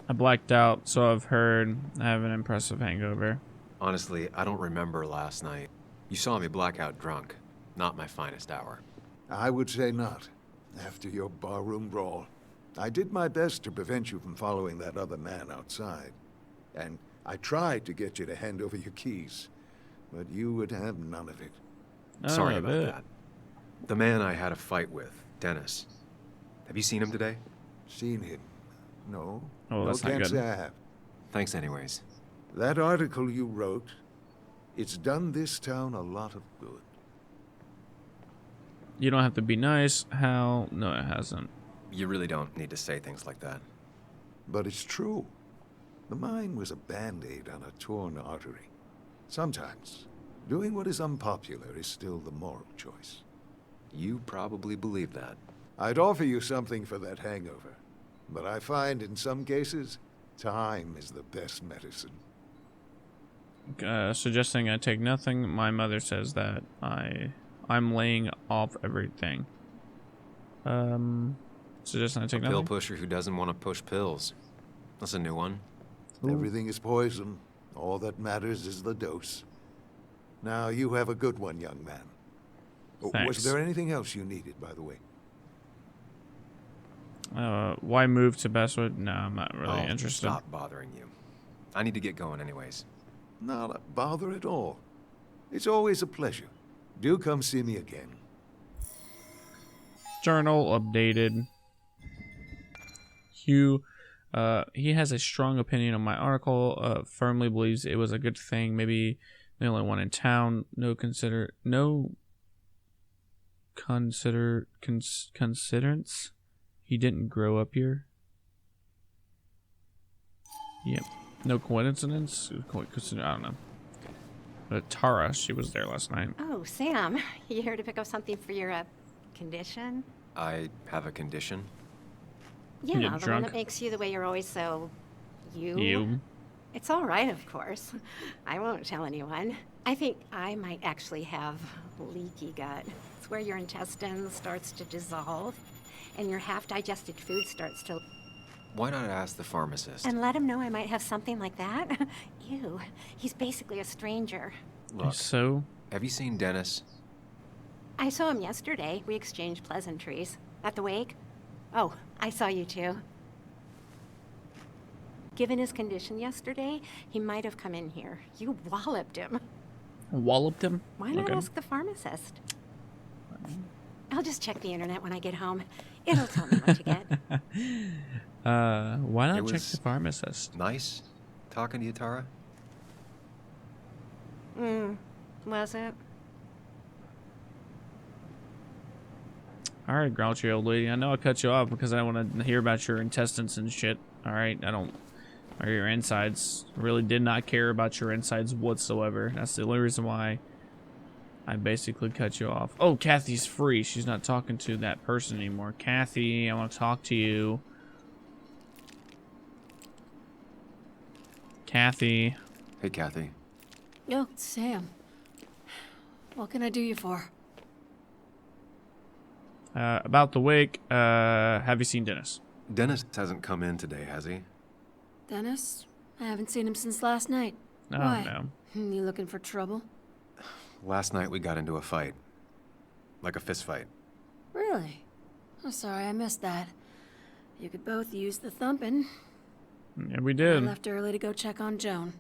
Speaker 1: I blacked out, so I've heard. I have an impressive hangover.
Speaker 5: Honestly, I don't remember last night. You saw me blackout drunk. Not my finest hour.
Speaker 9: I would say not. After your barroom brawl. I did my best to prevent you from following that other man outside. And I tried to get you to hand over your keys. But you would have none of it.
Speaker 5: Sorry about that. The man I had a fight with, Dennis. Have you seen him today?
Speaker 9: Seen him? No.
Speaker 1: Oh, that's not
Speaker 9: can't
Speaker 1: good.
Speaker 9: say I have.
Speaker 5: Thanks anyways.
Speaker 9: That article you wrote, it's done this town a lot of good.
Speaker 1: You don't have to be nice. How? No, it hasn't.
Speaker 5: You really don't need to say things like that.
Speaker 9: But it's true. The mine was a band-aid on a torn artery. Sometimes, doing what is unpopular is still the moral choice.
Speaker 5: You probably believe that.
Speaker 9: I'd offer you something for that hangover, but I find in some cases, time is the best medicine.
Speaker 1: Suggesting I take nothing. My mother says that I'm laying off everything. Suggesting I take
Speaker 5: A pill
Speaker 1: nothing.
Speaker 5: pusher who doesn't want to push pills. That's a new one.
Speaker 9: Everything is poison. All that matters is the dose. Now, you have a good one, young man.
Speaker 1: Thanks.
Speaker 9: Was there anything else you needed, by the way?
Speaker 1: Why move to Basswood? No, I'm not really interested.
Speaker 5: Stop bothering you. I need to get going anyways.
Speaker 9: Not a bother at all. It's always a pleasure. Do come see me again.
Speaker 1: Journal updated. Hugh, he has a strong opinion on my article. Firmly believes it was a good thing. Maybe the only one in town. Considerance. He didn't grow up here. Yep. No coincidence. I don't know. But Tara, she was there last night.
Speaker 10: Oh, Sam, you here to pick up something for your condition?
Speaker 5: I have a condition.
Speaker 10: Yeah,
Speaker 1: get
Speaker 10: the
Speaker 1: drunk?
Speaker 10: one that makes you the way you're always so
Speaker 1: You.
Speaker 10: It's all right, of course. I won't tell anyone. I think I might actually have leaky gut. It's where your intestine starts to dissolve and your half-digested food starts to...
Speaker 5: Why not ask the pharmacist?
Speaker 10: And let him know I might have something like that? Ew, he's basically a stranger.
Speaker 5: Look,
Speaker 1: So,
Speaker 5: have you seen Dennis?
Speaker 10: I saw him yesterday. We exchanged pleasantries. At the wake? Oh, I saw you too. Given his condition yesterday, he might have come in here. You walloped him.
Speaker 1: walloped him?
Speaker 10: Why not
Speaker 1: Okay.
Speaker 10: ask the pharmacist? I'll just check the internet when I get home. It'll tell me what to get.
Speaker 1: Why not
Speaker 5: It
Speaker 1: check
Speaker 5: was-
Speaker 1: the pharmacist?
Speaker 5: Nice talking to you, Tara?
Speaker 10: Was it?
Speaker 1: Alright, grouchy old lady. I know I cut you off because I want to hear about your intestines and shit. Alright, I don't... Or your insides. Really did not care about your insides whatsoever. That's the only reason why I basically cut you off. Oh, Kathy's free. She's not talking to that person anymore. Kathy, I want to talk to you. Kathy.
Speaker 5: Hey, Kathy.
Speaker 11: Oh, Sam. What can I do you for?
Speaker 1: About the wake, have you seen Dennis?
Speaker 3: Dennis hasn't come in today, has he?
Speaker 11: Dennis? I haven't seen him since last night.
Speaker 1: Oh,
Speaker 11: Why?
Speaker 1: no.
Speaker 11: You looking for trouble?
Speaker 3: Last night we got into a fight. Like a fist fight.
Speaker 11: Really? I'm sorry I missed that. You could both use the thumping.
Speaker 1: Yeah, we
Speaker 11: I
Speaker 1: did.
Speaker 11: left early to go check on Joan.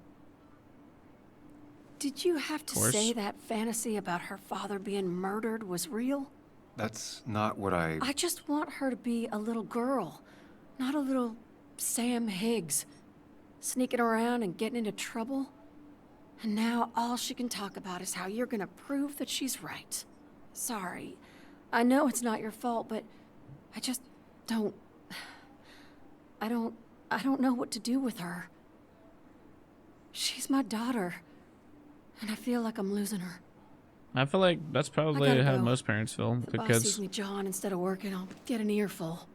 Speaker 11: Did you have to say that fantasy about her father being murdered was real?
Speaker 3: That's not what I
Speaker 11: just want her to be a little girl, not a little Sam Higgs, sneaking around and getting into trouble. And now all she can talk about is how you're gonna prove that she's right. Sorry. I know it's not your fault, but I just don't... I don't know what to do with her. She's my daughter, and I feel like I'm losing her.
Speaker 1: I feel like that's probably how most parents feel.
Speaker 11: If the boss sees me jawing instead of working, I'll get an earful.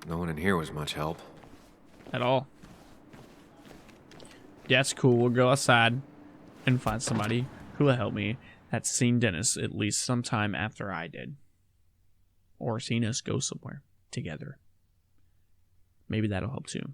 Speaker 3: No one in here was much help.
Speaker 1: At all. Yeah, it's cool. We'll go outside and find somebody who will help me that's seen Dennis at least sometime after I did. Or seen us go somewhere together. Maybe that'll help too.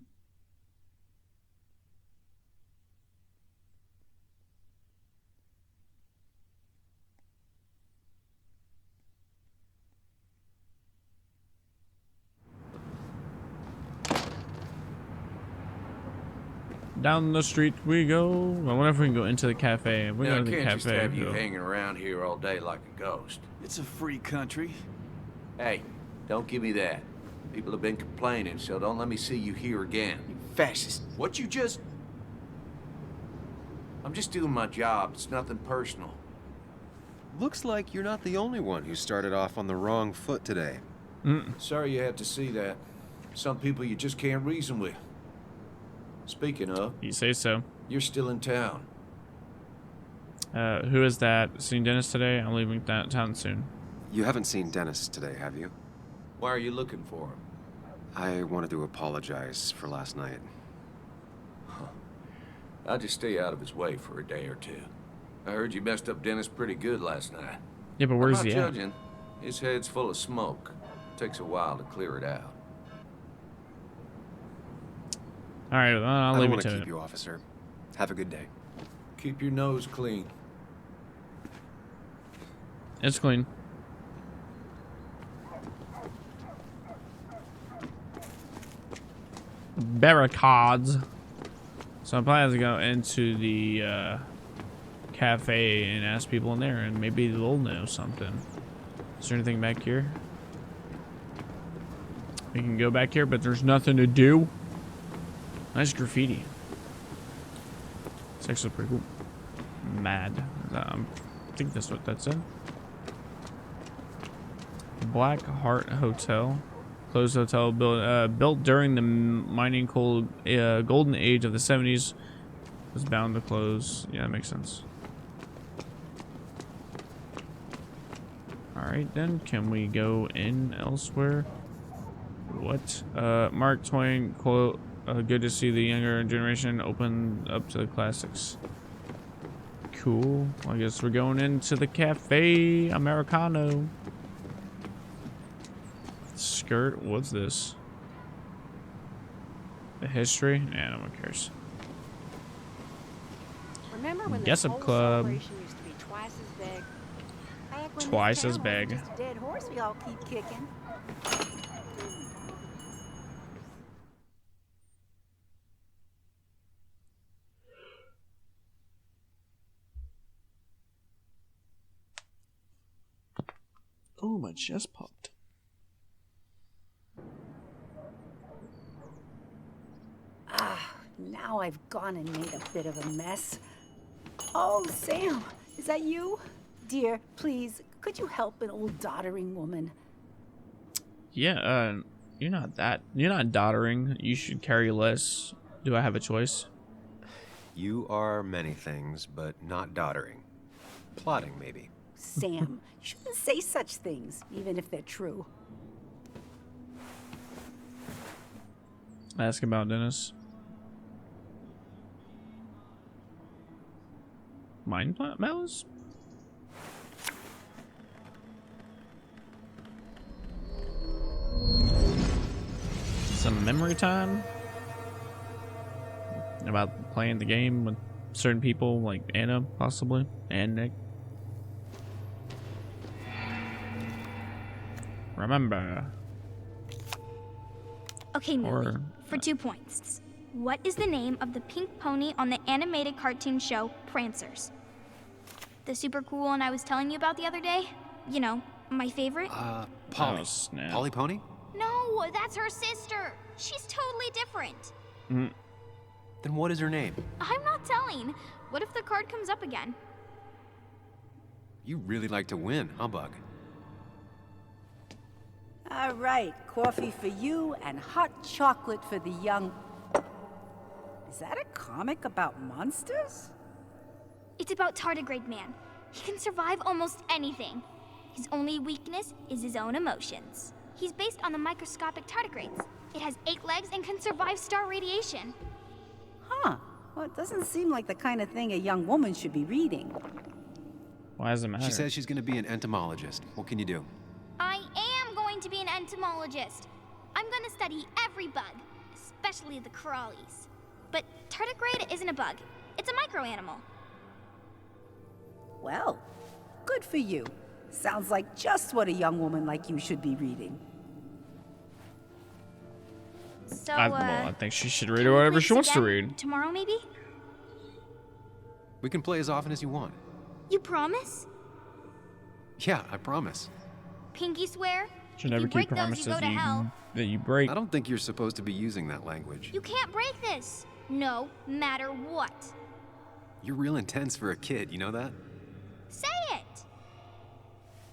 Speaker 1: Down the street we go. I wonder if we can go into the cafe. We're going to the
Speaker 12: can't just
Speaker 1: cafe.
Speaker 12: have you hanging around here all day like a ghost.
Speaker 13: It's a free country.
Speaker 12: Hey, don't give me that. People have been complaining, so don't let me see you here again.
Speaker 13: You fascist.
Speaker 12: What you just... I'm just doing my job. It's nothing personal.
Speaker 5: Looks like you're not the only one who started off on the wrong foot today.
Speaker 12: Sorry you had to see that. Some people you just can't reason with. Speaking of...
Speaker 1: You say so.
Speaker 12: You're still in town.
Speaker 1: Who is that? Seen Dennis today? I'm leaving town soon.
Speaker 5: You haven't seen Dennis today, have you?
Speaker 12: Why are you looking for him?
Speaker 5: I wanted to apologize for last night.
Speaker 12: I'll just stay out of his way for a day or two. I heard you messed up Dennis pretty good last night.
Speaker 1: Yeah, but where's
Speaker 12: I'm
Speaker 1: he
Speaker 12: not
Speaker 1: at?
Speaker 12: judging. His head's full of smoke. Takes a while to clear it out.
Speaker 1: All right, I'll leave it to
Speaker 3: keep
Speaker 1: it.
Speaker 3: you, officer. Have a good day.
Speaker 12: Keep your nose clean.
Speaker 1: It's clean. Barricades. So I'm planning to go into the cafe and ask people in there, and maybe they'll know something. Is there anything back here? We can go back here, but there's nothing to do. Nice graffiti. It's actually pretty cool. Mad. I think that's what that's in. Black Heart Hotel. Closed hotel built during the mining golden age of the 70s. Was bound to close. Yeah, that makes sense. Alright then, can we go in elsewhere? What? Mark Twain quote, good to see the younger generation open up to the classics. Cool. I guess we're going into the Cafe Americano. Skirt? What's this? The history? Nah, no one cares.
Speaker 10: Remember when
Speaker 1: Guess
Speaker 10: this
Speaker 1: Up
Speaker 10: whole
Speaker 1: Club.
Speaker 10: celebration used to be twice as big? Back when
Speaker 1: Twice
Speaker 10: this
Speaker 1: as
Speaker 10: town wasn't
Speaker 1: big.
Speaker 10: just a dead horse we all keep kicking.
Speaker 1: Oh, my chest popped.
Speaker 14: Now I've gone and made a bit of a mess. Oh, Sam, is that you? Dear, please, could you help an old doddering woman?
Speaker 1: Yeah, you're not doddering. You should carry less. Do I have a choice?
Speaker 5: You are many things, but not doddering. Plotting, maybe.
Speaker 14: Sam, you shouldn't say such things, even if they're true.
Speaker 1: Ask about Dennis. Mine mouse? Some memory time about playing the game with certain people, like Anna, possibly, and Nick. Remember.
Speaker 6: Okay, Millie, for 2 points. What is the name of the pink pony on the animated cartoon show Prancers? The super cool one I was telling you about the other day? You know, my favorite?
Speaker 5: Polly.
Speaker 1: Oh, snap.
Speaker 5: Polly Pony?
Speaker 6: No, that's her sister. She's totally different.
Speaker 5: Then what is her name?
Speaker 6: I'm not telling. What if the card comes up again?
Speaker 5: You really like to win, huh, Bug?
Speaker 14: All right, coffee for you and hot chocolate for the young... Is that a comic about monsters?
Speaker 6: It's about Tardigrade Man. He can survive almost anything. His only weakness is his own emotions. He's based on the microscopic tardigrades. It has 8 legs and can survive star radiation.
Speaker 14: Huh. Well, it doesn't seem like the kind of thing a young woman should be reading.
Speaker 1: Why does it matter?
Speaker 5: She says she's going to be an entomologist. What can you do?
Speaker 6: I am going to be an entomologist. I'm going to study every bug, especially the crawlies. But tardigrade isn't a bug. It's a microanimal.
Speaker 14: Well, good for you. Sounds like just what a young woman like you should be reading.
Speaker 6: So,
Speaker 1: I think she should read
Speaker 6: can we
Speaker 1: whatever
Speaker 6: play
Speaker 1: she
Speaker 6: this
Speaker 1: wants to
Speaker 6: again
Speaker 1: read.
Speaker 6: Tomorrow, maybe?
Speaker 5: We can play as often as you want.
Speaker 6: You promise?
Speaker 5: Yeah, I promise.
Speaker 6: Pinky swear?
Speaker 1: Should
Speaker 6: If
Speaker 1: never
Speaker 6: you
Speaker 1: keep
Speaker 6: break those,
Speaker 1: promises
Speaker 6: you go to hell.
Speaker 1: that you break.
Speaker 5: I don't think you're supposed to be using that language.
Speaker 6: You can't break this. No matter what.
Speaker 5: You're real intense for a kid, you know that?
Speaker 6: Say it.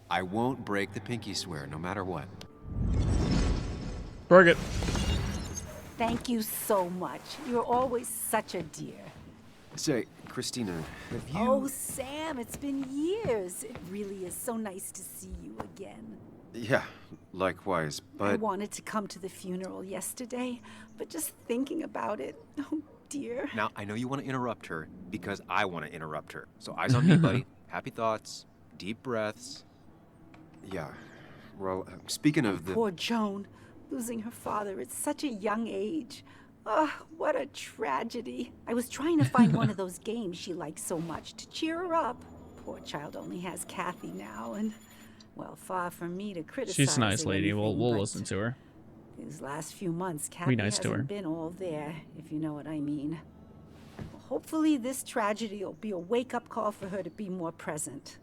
Speaker 5: I won't break the pinky swear, no matter what.
Speaker 1: Break it.
Speaker 14: Thank you so much. You're always such a dear.
Speaker 5: Say, Christina, have you...
Speaker 14: Oh, Sam, it's been years. It really is so nice to see you again.
Speaker 5: Yeah, likewise,
Speaker 14: I
Speaker 5: but...
Speaker 14: wanted to come to the funeral yesterday, but just thinking about it, oh dear.
Speaker 5: Now, I know you want to interrupt her because I want to interrupt her. So eyes on me, buddy. Happy thoughts, deep breaths. Yeah, well, speaking of the...
Speaker 14: Poor Joan, losing her father at such a young age. Oh, what a tragedy. I was trying to find one of those games she likes so much to cheer her up. Poor child only has Kathy now, and, well, far from me to criticize
Speaker 1: She's a nice
Speaker 14: or
Speaker 1: lady.
Speaker 14: anything,
Speaker 1: We'll
Speaker 14: but
Speaker 1: listen to her.
Speaker 14: These last few months, Kathy
Speaker 1: nice to her.
Speaker 14: hasn't been all there, if you know what I mean. Hopefully this tragedy will be a wake-up call for her to be more present.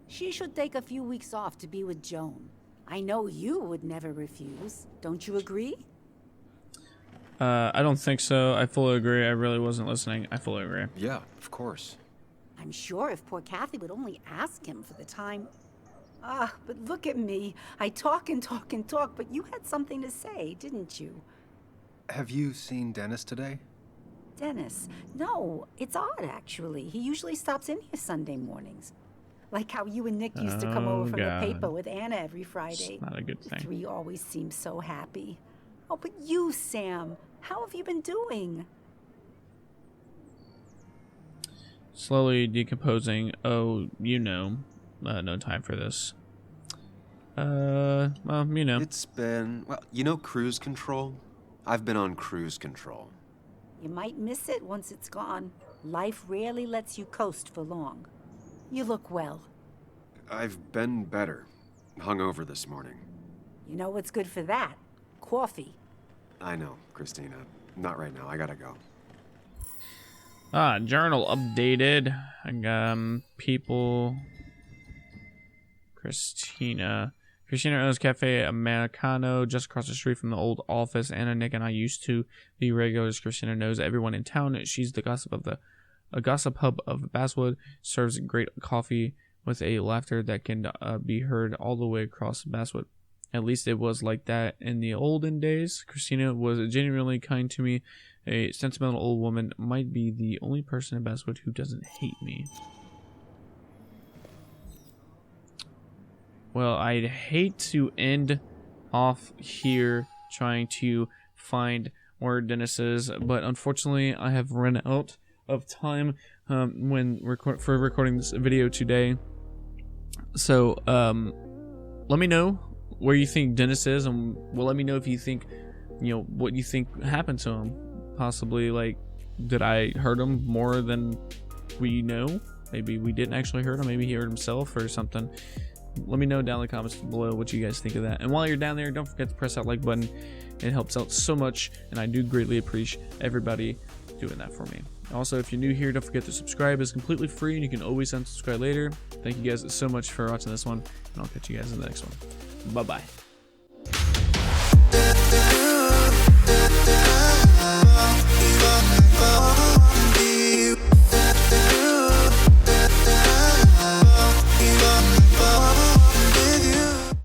Speaker 14: She should take a few weeks off to be with Joan. I know you would never refuse. Don't you agree?
Speaker 1: I don't think so. I fully agree. I really wasn't listening. I fully agree.
Speaker 5: Yeah, of course.
Speaker 14: I'm sure if poor Kathy would only ask him for the time... Ah, but look at me. I talk and talk and talk, but you had something to say, didn't you?
Speaker 5: Have you seen Dennis today?
Speaker 14: Dennis? No, it's odd, actually. He usually stops in here Sunday mornings. Like how you and Nick used to come over from the paper with Anna every Friday.
Speaker 1: It's not a good thing.
Speaker 14: The 3 always seem so happy. Oh, but you, Sam, how have you been doing?
Speaker 1: Slowly decomposing. Oh, you know. No time for this. Well, you know.
Speaker 5: It's been... Well, you know cruise control? I've been on cruise control.
Speaker 14: You might miss it once it's gone. Life rarely lets you coast for long. You look well.
Speaker 5: I've been better. Hungover this morning.
Speaker 14: You know what's good for that? Coffee.
Speaker 5: I know, Christina. Not right now. I gotta go.
Speaker 1: Journal updated. People. Christina owns Cafe Americano just across the street from the old office. Anna, Nick, and I used to be regulars. Christina knows everyone in town. She's the gossip hub of Basswood. Serves great coffee with a laughter that can be heard all the way across Basswood. At least it was like that in the olden days. Christina was genuinely kind to me. A sentimental old woman, might be the only person in Basswood who doesn't hate me. Well, I'd hate to end off here trying to find more Dennis's, but unfortunately I have run out of time when recording this video today. So let me know where you think Dennis is, and let me know if you think, what you think happened to him. Possibly, like, did I hurt him more than we know? Maybe we didn't actually hurt him. Maybe he hurt himself or something. Let me know down in the comments below what you guys think of that. And while you're down there, don't forget to press that like button. It helps out so much, and I do greatly appreciate everybody doing that for me. Also, if you're new here, don't forget to subscribe. It's completely free, and you can always unsubscribe later. Thank you guys so much for watching this one, and I'll catch you guys in the next one. Bye-bye.